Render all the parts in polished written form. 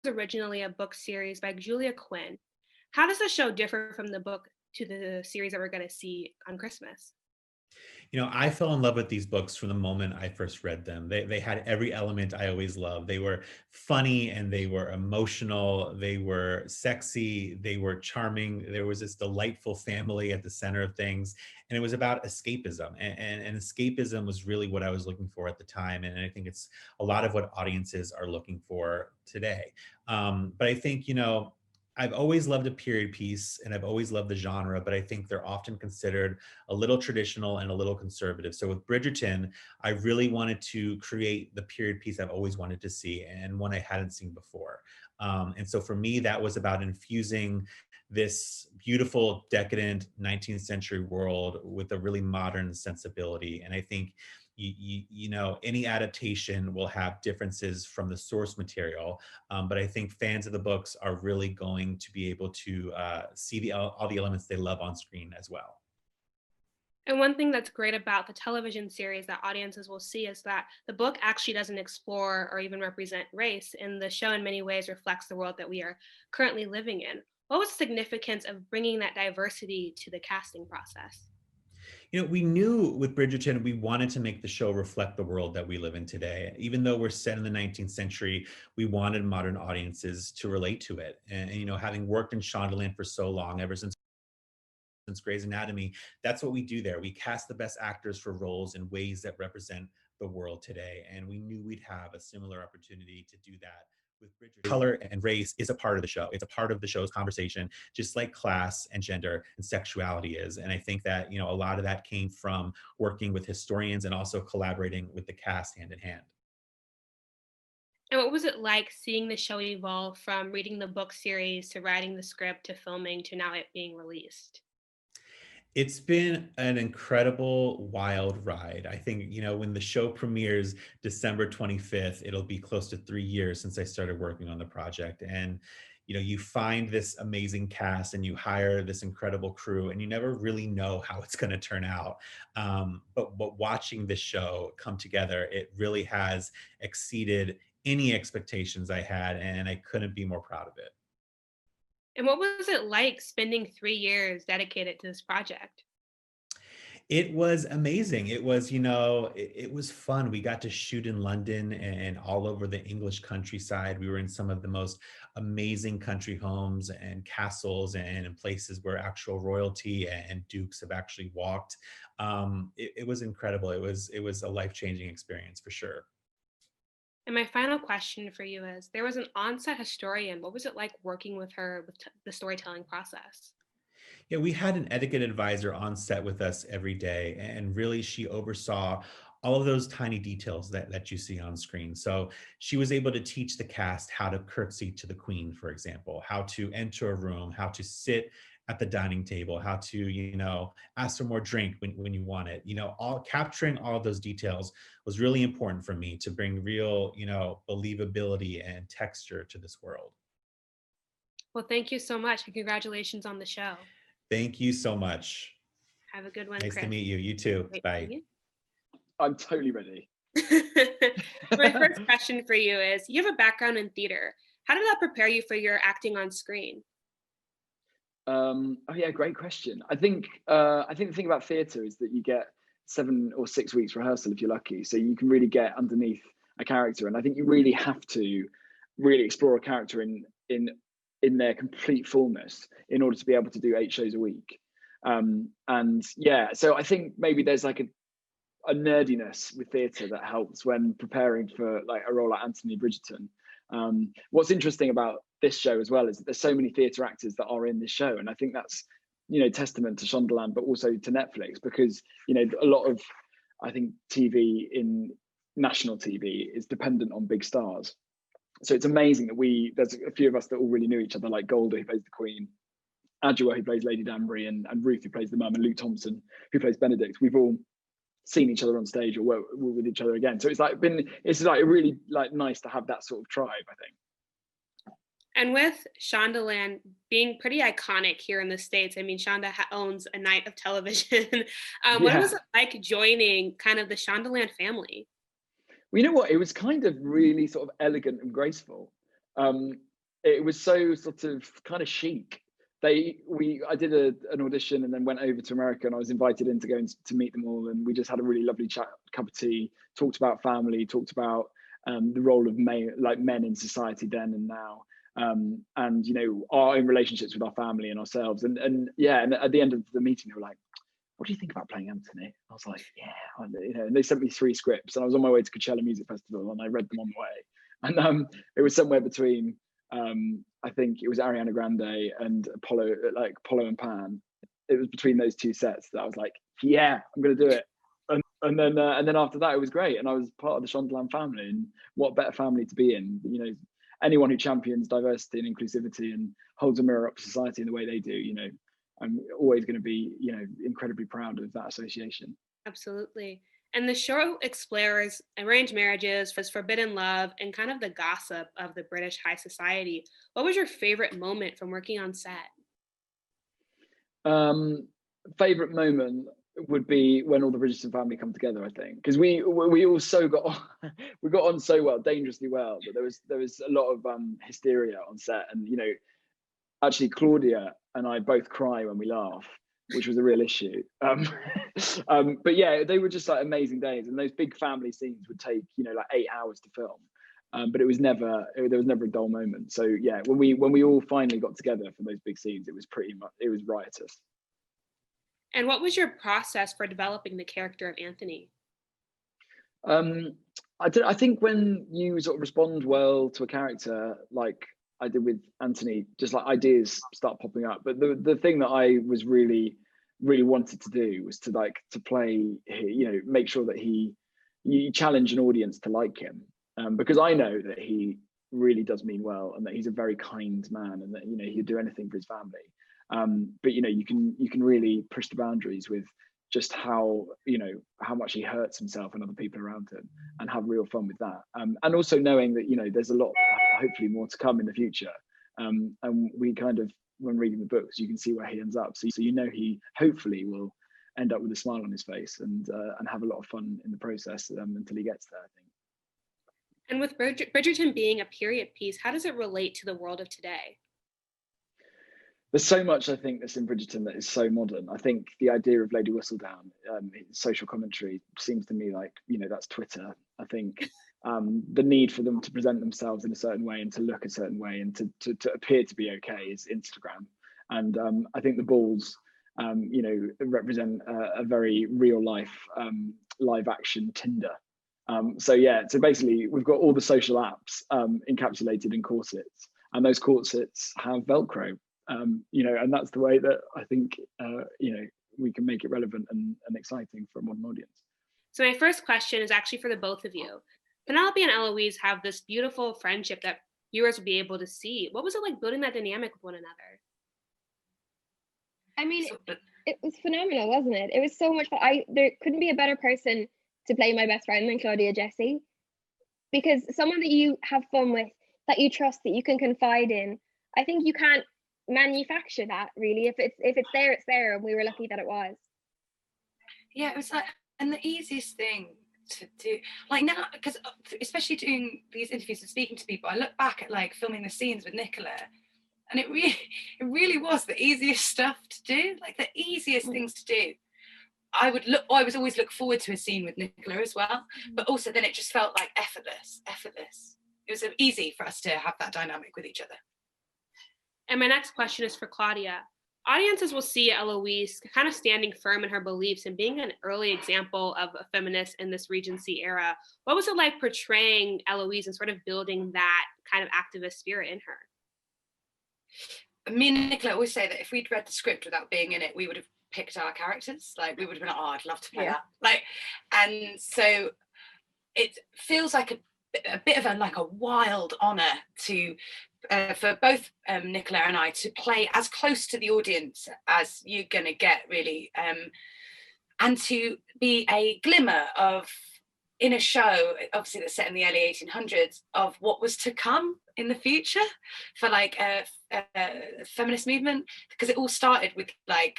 originally a book series by Julia Quinn. How does the show differ from the book to the series that we're going to see on Christmas? You know, I fell in love with these books from the moment I first read them. They had every element I always loved. They were funny and they were emotional. They were sexy. They were charming. There was this delightful family at the center of things. And it was about escapism. And escapism was really what I was looking for at the time. And I think it's a lot of what audiences are looking for today. But I think, you know, I've always loved a period piece and I've always loved the genre, but I think they're often considered a little traditional and a little conservative. So with Bridgerton, I really wanted to create the period piece I've always wanted to see and one I hadn't seen before. And so for me, that was about infusing this beautiful, decadent 19th century world with a really modern sensibility. And I think you know, any adaptation will have differences from the source material, but I think fans of the books are really going to be able to see all the elements they love on screen as well. And one thing that's great about the television series that audiences will see is that the book actually doesn't explore or even represent race, and the show in many ways reflects the world that we are currently living in. What was the significance of bringing that diversity to the casting process? You know, we knew with Bridgerton, we wanted to make the show reflect the world that we live in today. Even though we're set in the 19th century, we wanted modern audiences to relate to it. And you know, having worked in Shondaland for so long, ever since Grey's Anatomy, that's what we do there. We cast the best actors for roles in ways that represent the world today. And we knew we'd have a similar opportunity to do that with Bridgerton. Color and race is a part of the show. It's a part of the show's conversation, just like class and gender and sexuality is. And I think that, you know, a lot of that came from working with historians and also collaborating with the cast hand in hand. And what was it like seeing the show evolve from reading the book series to writing the script to filming to now it being released? It's been an incredible, wild ride. I think, you know, when the show premieres December 25th, it'll be close to 3 years since I started working on the project. And, you know, you find this amazing cast and you hire this incredible crew, and you never really know how it's going to turn out. But watching this show come together, it really has exceeded any expectations I had, and I couldn't be more proud of it. And what was it like spending 3 years dedicated to this project? It was amazing. It was, you know, it was fun. We got to shoot in London and all over the English countryside. We were in some of the most amazing country homes and castles and in places where actual royalty and dukes have actually walked. It was incredible. It was a life-changing experience for sure. And my final question for you is there was an on-set historian. What was it like working with her with the storytelling process? Yeah, we had an etiquette advisor on set with us every day, and really she oversaw all of those tiny details that you see on screen. So she was able to teach the cast how to curtsy to the queen, for example, how to enter a room, how to sit at the dining table, how to, you know, ask for more drink when you want it. You know, all capturing all of those details was really important for me to bring real, you know, believability and texture to this world. Well, thank you so much and congratulations on the show. Thank you so much. Have a good one, Nice to Chris. meet you. You too. Great Bye. meeting I'm totally ready. you. My first question for you is you have a background in theater. How did that prepare you for your acting on screen? Oh yeah, great question. I think the thing about theatre is that you get 7 or 6 weeks rehearsal if you're lucky, so you can really get underneath a character. And I think you really have to really explore a character in their complete fullness in order to be able to do 8 shows a week. And yeah, so I think maybe there's like a nerdiness with theatre that helps when preparing for like a role like Anthony Bridgerton. What's interesting about this show as well is that there's so many theatre actors that are in this show, and I think that's, you know, testament to Shondaland, but also to Netflix, because, you know, a lot of, I think, TV in national TV is dependent on big stars. So it's amazing that there's a few of us that all really knew each other, like Golda, who plays the Queen, Adjoa, who plays Lady Danbury, and Ruth, who plays the mum, and Luke Thompson, who plays Benedict. We've all seen each other on stage or work with each other again. So it's like really like nice to have that sort of tribe, I think. And with Shondaland being pretty iconic here in the States, I mean, Shonda owns a night of television. What Yeah. was it like joining kind of the Shondaland family? Well, you know what? It was kind of really sort of elegant and graceful. it was so sort of kind of chic. I did an audition and then went over to America, and I was invited in to go and to meet them all, and we just had a really lovely chat, cup of tea, talked about family, talked about the role of men in society then and now, and you know, our own relationships with our family and ourselves, and at the end of the meeting they were like, what do you think about playing Anthony? I was like, yeah, you know, and they sent me 3 scripts, and I was on my way to Coachella Music Festival, and I read them on the way, and it was somewhere between I think it was Ariana Grande and Apollo and Pan. It was between those 2 sets that I was like, yeah, I'm gonna do it. And then after that, it was great, and I was part of the Shondaland family, and what better family to be in? You know, anyone who champions diversity and inclusivity and holds a mirror up to society in the way they do, you know, I'm always going to be, you know, incredibly proud of that association. Absolutely. And the show explores arranged marriages, forbidden love, and kind of the gossip of the British high society. What was your favorite moment from working on set? Favorite moment would be when all the Bridgerton family come together, I think, because we all got on so well, dangerously well, but there was a lot of hysteria on set, and you know, actually Claudia and I both cry when we laugh, which was a real issue. But yeah, they were just like amazing days, and those big family scenes would take, you know, like 8 hours to film, but there was never a dull moment. So yeah, when we all finally got together for those big scenes, it was riotous. And what was your process for developing the character of Anthony? I think when you sort of respond well to a character, like I did with Anthony, just like ideas start popping up. But the thing that I was really wanted to do was to play, you know, make sure that you challenge an audience to like him, because I know that he really does mean well, and that he's a very kind man, and that, you know, he'd do anything for his family. But you know, you can really push the boundaries with just how, you know, how much he hurts himself and other people around him, and have real fun with that. And also knowing that, you know, there's a lot, hopefully more to come in the future. And we kind of, when reading the books, you can see where he ends up. So you know, he hopefully will end up with a smile on his face and have a lot of fun in the process until he gets there, I think. And with Bridgerton being a period piece, how does it relate to the world of today? There's so much, I think, that's in Bridgerton that is so modern. I think the idea of Lady Whistledown, social commentary, seems to me like, you know, that's Twitter. I think the need for them to present themselves in a certain way and to look a certain way and to appear to be okay is Instagram. And I think the balls, you know, represent a very real life live action Tinder. So yeah, so basically we've got all the social apps encapsulated in corsets, and those corsets have Velcro. You know, and that's the way that I think, you know, we can make it relevant and exciting for a modern audience. So my first question is actually for the both of you. Penelope and Eloise have this beautiful friendship that viewers will be able to see. What was it like building that dynamic with one another? I mean, it was phenomenal, wasn't it? It was so much fun. There couldn't be a better person to play my best friend than Claudia Jessie, because someone that you have fun with, that you trust, that you can confide in. I think you can't manufacture that, really. If it's there, it's there, and we were lucky that it was. Yeah, it was like, and the easiest thing to do, like now, because especially doing these interviews and speaking to people, I look back at like filming the scenes with Nicola, and it really was the easiest stuff to do, like the easiest things to do. I was always look forward to a scene with Nicola as well, but also then it just felt like effortless. It was easy for us to have that dynamic with each other. And my next question is for Claudia. Audiences will see Eloise kind of standing firm in her beliefs and being an early example of a feminist in this Regency era. What was it like portraying Eloise and sort of building that kind of activist spirit in her? Me and Nicola always say that if we'd read the script without being in it, we would have picked our characters. Like, we would have been like, oh, I'd love to play that. Like, and so it feels like a bit of a wild honor to for both Nicola and I to play as close to the audience as you're gonna get, really, and to be a glimmer of, in a show obviously that's set in the early 1800s, of what was to come in the future for like a feminist movement, because it all started with like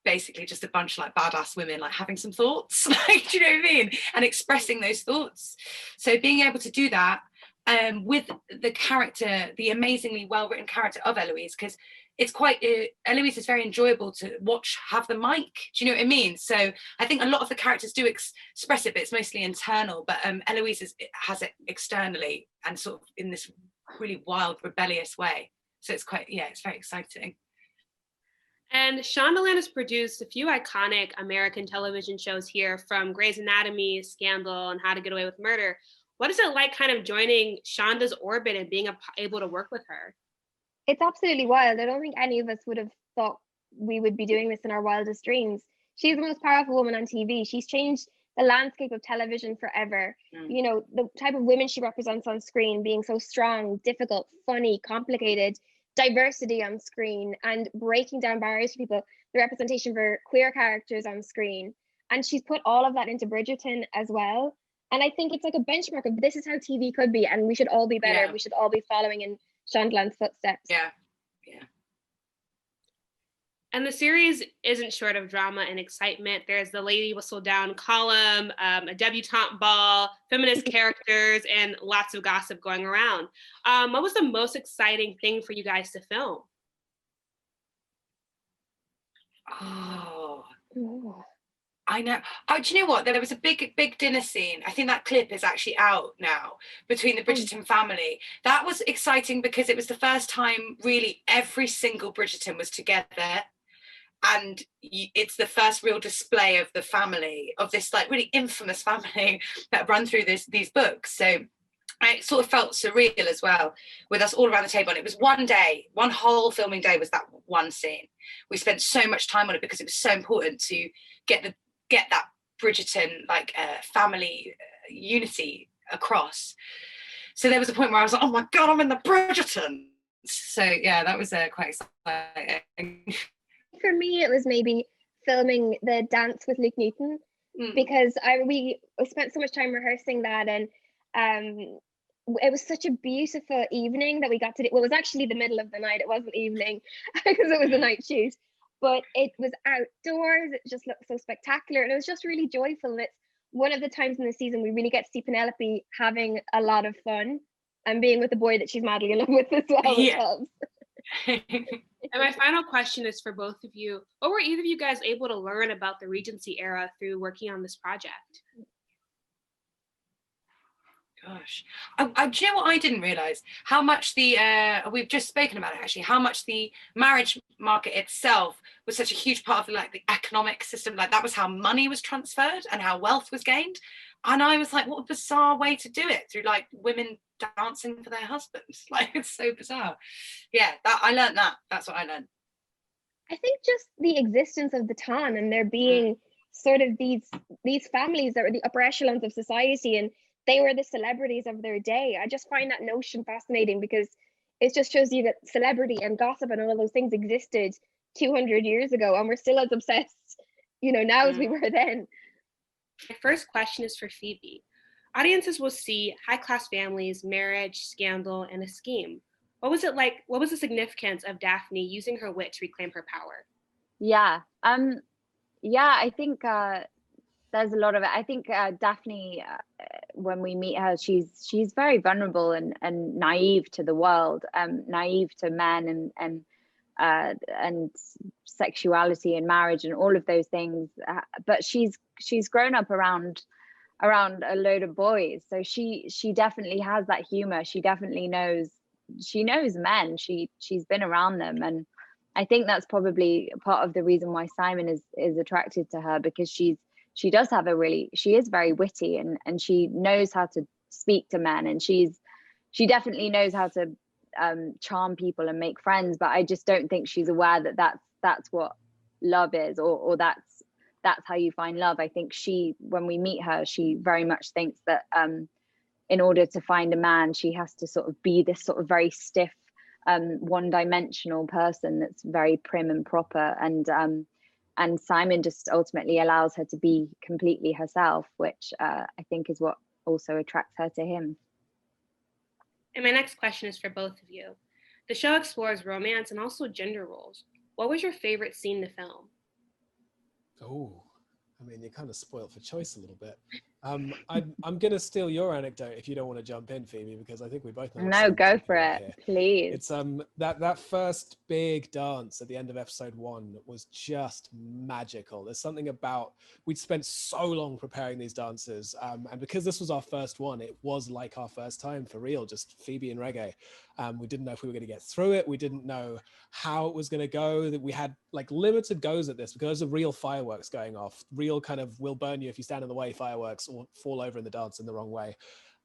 basically just a bunch of like badass women like having some thoughts, like, do you know what I mean, and expressing those thoughts. So being able to do that with the character, the amazingly well-written character of Eloise, because it's quite, Eloise is very enjoyable to watch have the mic. Do you know what I mean? So I think a lot of the characters do express it, but it's mostly internal. But Eloise has it externally and sort of in this really wild, rebellious way. So it's quite, yeah, it's very exciting. And Shondaland has produced a few iconic American television shows here, from Grey's Anatomy, Scandal, and How to Get Away with Murder. What is it like kind of joining Shonda's orbit and being able to work with her? It's absolutely wild. I don't think any of us would have thought we would be doing this in our wildest dreams. She's the most powerful woman on TV. She's changed the landscape of television forever. You know, the type of women she represents on screen, being so strong, difficult, funny, complicated, diversity on screen, and breaking down barriers for people, the representation for queer characters on screen. And she's put all of that into Bridgerton as well. And I think it's like a benchmark of this is how TV could be, and we should all be better. Yeah. We should all be following in Shondaland's footsteps. Yeah, yeah. And the series isn't short of drama and excitement. There's the Lady Whistledown column, a debutante ball, feminist characters, and lots of gossip going around. What was the most exciting thing for you guys to film? Oh, Ooh. I know. Oh, do you know what? There was a big dinner scene. I think that clip is actually out now between the Bridgerton family. That was exciting because it was the first time really every single Bridgerton was together. And it's the first real display of the family, of this like really infamous family that run through these books. So I sort of felt surreal as well, with us all around the table. And it was one day, one whole filming day was that one scene. We spent so much time on it because it was so important to get that Bridgerton like family unity across. So there was a point where I was like, oh my God, I'm in the Bridgerton. So yeah, that was quite exciting. For me, it was maybe filming the dance with Luke Newton, because we spent so much time rehearsing that, and it was such a beautiful evening that we got to do. Well, it was actually the middle of the night. It wasn't evening because it was a night shoot, but it was outdoors. It just looked so spectacular, and it was just really joyful. And it's one of the times in the season we really get to see Penelope having a lot of fun and being with the boy that she's madly in love with as well. Yeah. And my final question is for both of you. What were either of you guys able to learn about the Regency era through working on this project? Gosh, do you know what I didn't realize? How much we've just spoken about it actually, how much the marriage market itself was such a huge part of like the economic system. Like that was how money was transferred and how wealth was gained. And I was like, what a bizarre way to do it, through like women dancing for their husbands. Like it's so bizarre. Yeah, I learned that. That's what I learned. I think just the existence of the Ton, and there being sort of these families that were the upper echelons of society, and they were the celebrities of their day. I just find that notion fascinating because it just shows you that celebrity and gossip and all of those things existed 200 years ago, and we're still as obsessed, you know, now as we were then. My first question is for Phoebe. Audiences will see high-class families, marriage, scandal, and a scheme. What was it like? What was the significance of Daphne using her wit to reclaim her power? Yeah, I think there's a lot of it. I think Daphne, when we meet her, she's very vulnerable and naive to the world, naive to men and sexuality and marriage and all of those things. But she's grown up around a load of boys, so she definitely has that humor. She definitely knows men. She's been around them, and I think that's probably part of the reason why Simon is attracted to her, because she is very witty and she knows how to speak to men, and she definitely knows how to charm people and make friends. But I just don't think she's aware that that's what love is, or that's how you find love. I think when we meet her, she very much thinks that in order to find a man, she has to sort of be this sort of very stiff, one-dimensional person that's very prim and proper, and Simon just ultimately allows her to be completely herself, which I think is what also attracts her to him. And my next question is for both of you. The show explores romance and also gender roles. What was your favorite scene in the film? Oh, I mean, you're kind of spoiled for choice a little bit. I'm gonna steal your anecdote if you don't want to jump in, Phoebe, because I think we both know. No, go for it, please. It's that first big dance at the end of episode 1 was just magical. There's something about, we'd spent so long preparing these dances, and because this was our first one, it was like our first time for real, just Phoebe and Regé. We didn't know if we were going to get through it. We didn't know how it was going to go. That we had like limited goes at this because of real fireworks going off, real kind of will burn you if you stand in the way fireworks or fall over in the dance in the wrong way.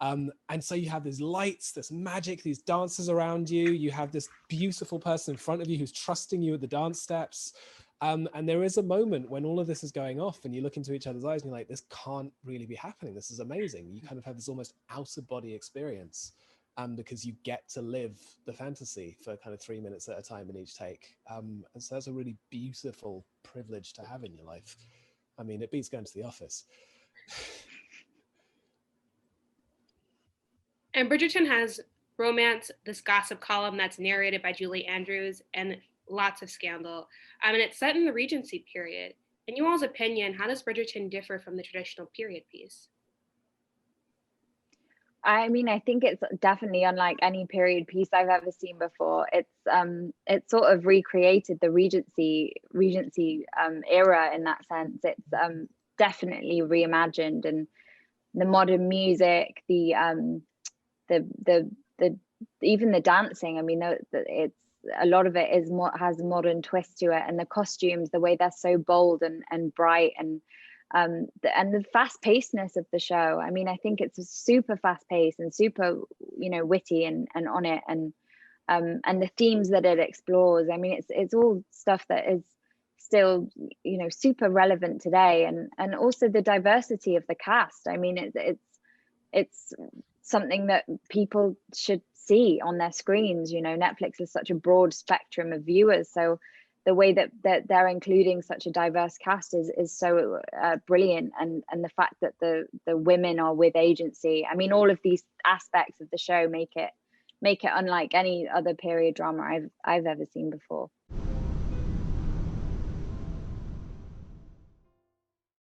And so you have these lights, this magic, these dancers around you. You have this beautiful person in front of you who's trusting you at the dance steps. And there is a moment when all of this is going off and you look into each other's eyes and you're like, this can't really be happening. This is amazing. You kind of have this almost out of body experience. Because you get to live the fantasy for kind of 3 minutes at a time in each take. And so that's a really beautiful privilege to have in your life. I mean, it beats going to the office. And Bridgerton has romance, this gossip column that's narrated by Julie Andrews, and lots of scandal. And it's set in the Regency period. In you all's opinion, how does Bridgerton differ from the traditional period piece? I mean, I think it's definitely unlike any period piece I've ever seen before. It's sort of recreated the Regency era in that sense. It's definitely reimagined, and the modern music, the even the dancing. I mean, it's a lot of it has a modern twist to it, and the costumes, the way they're so bold and bright, and the fast-pacedness of the show. I mean, I think it's super fast-paced and super, witty and on it, and the themes that it explores. I mean, it's all stuff that is still, super relevant today, and also the diversity of the cast. I mean, it's something that people should see on their screens. Netflix is such a broad spectrum of viewers, so the way that they're including such a diverse cast is so brilliant, and the fact that the women are with agency. I mean, all of these aspects of the show make it unlike any other period drama I've ever seen before.